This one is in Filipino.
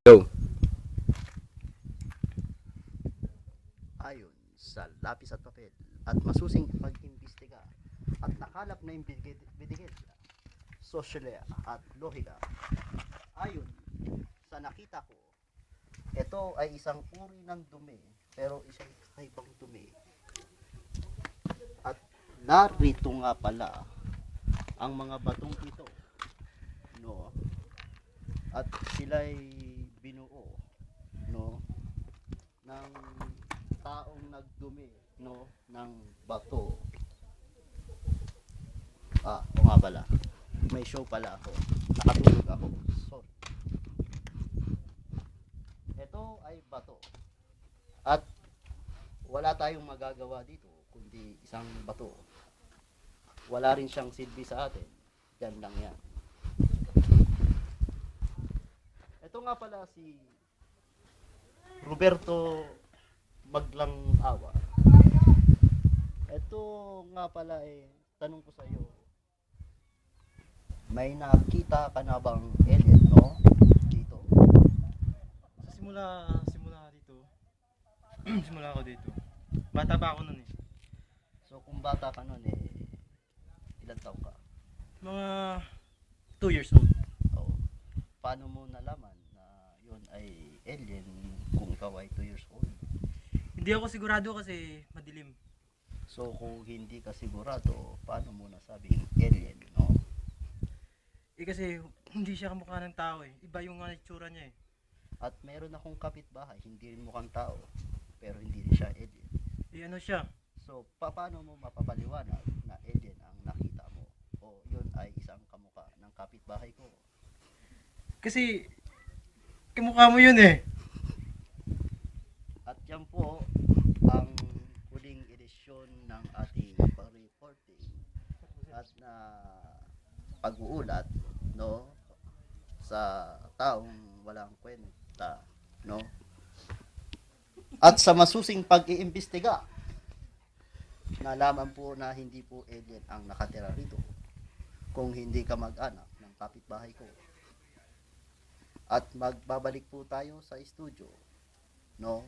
Yo. Ayon sa lapis at papel at masusing pag-imbestiga at nakalap na ebidensya, sosyal at lohika. Ayon sa nakita ko, ito ay isang uri ng dumi pero isang kakaibang dumi. At narito nga pala ang mga batong ito, no? At sila'y binuo, no, ng taong nagdumi, no, ng bato. O nga pala, may show pala ako, nakatulog ako, sorry. Ito ay bato at wala tayong magagawa dito kundi isang bato. Wala rin siyang silbi sa atin, yan lang yan. Ito nga pala si Roberto Maglang Awa. Ito nga pala tanong ko sa iyo, may nakita ka na bang alien, no? Dito? Simula dito. Simula ako dito. Bata pa ako nun eh. So kung bata ka nun, ilan taong ka? Mga 2 years old. O, paano mo nalaman na yun ay alien kung ikaw ay 2 years old? Hindi ako sigurado kasi madilim. So kung hindi ka sigurado, paano mo nasabing alien, no? Kasi hindi siya kamukha ng tao eh. Iba yung itsura niya eh. At meron akong kapitbahay, hindi rin mukhang tao, pero hindi rin siya alien. Ano siya? So, paano mo mapapaliwanag na alien ang nakita mo? O yun ay isang kamukha ng kapitbahay ko? Kasi kamukha mo yun eh. At yan po ang huling edisyon ng ating pag-reporting at na pag-uulat, no, sa taong walang kwenta, no? At sa masusing pag-iimbestiga, nalaman po na hindi po alien ang nakatira rito kung hindi ka mag-anak ng kapitbahay ko. At magbabalik po tayo sa studio, no?